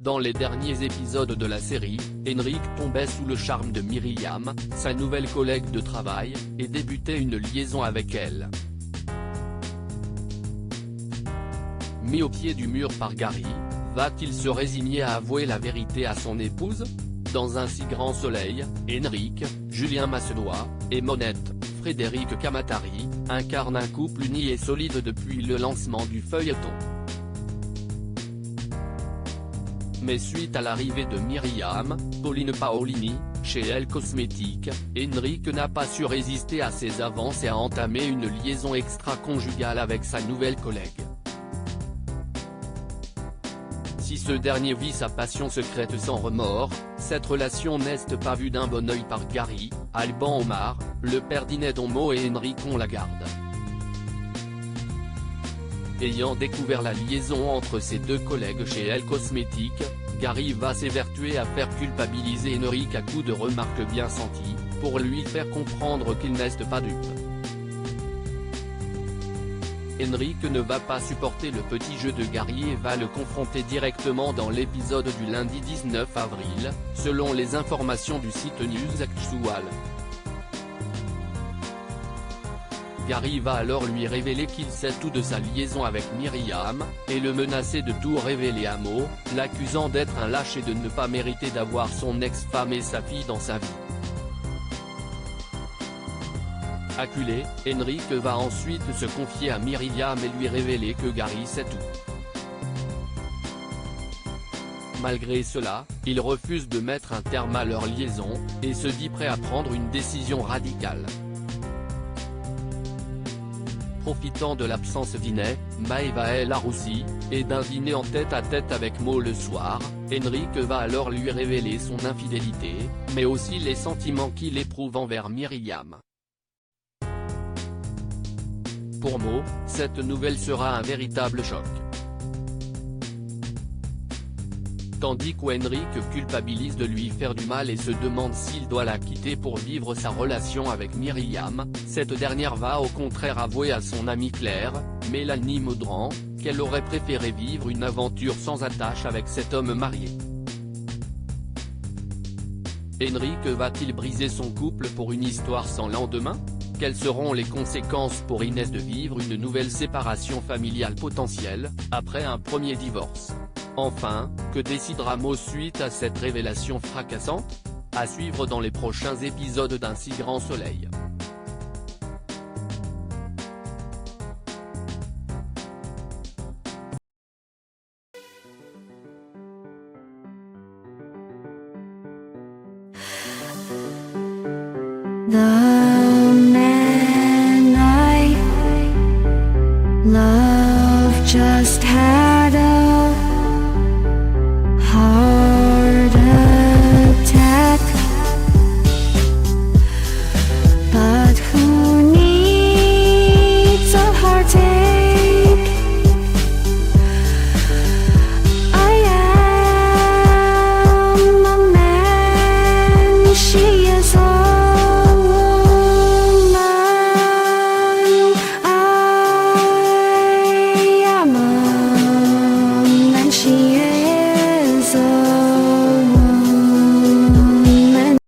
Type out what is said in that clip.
Dans les derniers épisodes de la série, Henrik tombait sous le charme de Myriam, sa nouvelle collègue de travail, et débutait une liaison avec elle. Mis au pied du mur par Gary, va-t-il se résigner à avouer la vérité à son épouse? Dans Un si grand soleil, Henrik, Julien Massenoi, et Monette, Frédéric Kamatari, incarnent un couple uni et solide depuis le lancement du feuilleton. Mais suite à l'arrivée de Myriam, Pauline Paolini, chez Elle Cosmétiques, Henrik n'a pas su résister à ses avances et a entamé une liaison extra-conjugale avec sa nouvelle collègue. Si ce dernier vit sa passion secrète sans remords, cette relation n'est pas vue d'un bon œil par Gary, Alban Omar, le père d'Ined Onmo et Henrik Onlagarde. Ayant découvert la liaison entre ses deux collègues chez Elle Cosmétiques, Gary va s'évertuer à faire culpabiliser Henrik à coups de remarques bien senties, pour lui faire comprendre qu'il n'est pas dupe. Henrik ne va pas supporter le petit jeu de Gary et va le confronter directement dans l'épisode du lundi 19 avril, selon les informations du site News Actual. Gary va alors lui révéler qu'il sait tout de sa liaison avec Myriam, et le menacer de tout révéler à Mo, l'accusant d'être un lâche et de ne pas mériter d'avoir son ex-femme et sa fille dans sa vie. Acculé, Henrik va ensuite se confier à Myriam et lui révéler que Gary sait tout. Malgré cela, il refuse de mettre un terme à leur liaison, et se dit prêt à prendre une décision radicale. Profitant de l'absence d'Ined, Maëva El Aroussi, et d'un dîner en tête-à-tête avec Mo le soir, Henrik va alors lui révéler son infidélité, mais aussi les sentiments qu'il éprouve envers Myriam. Pour Mo, cette nouvelle sera un véritable choc. Tandis qu'Henrik culpabilise de lui faire du mal et se demande s'il doit la quitter pour vivre sa relation avec Myriam, cette dernière va au contraire avouer à son amie Claire, Mélanie Maudran, qu'elle aurait préféré vivre une aventure sans attache avec cet homme marié. Henrik va-t-il briser son couple pour une histoire sans lendemain? Quelles seront les conséquences pour Ined de vivre une nouvelle séparation familiale potentielle, après un premier divorce? Enfin, que décidera Mo suite à cette révélation fracassante? À suivre dans les prochains épisodes d'Un si grand soleil. 나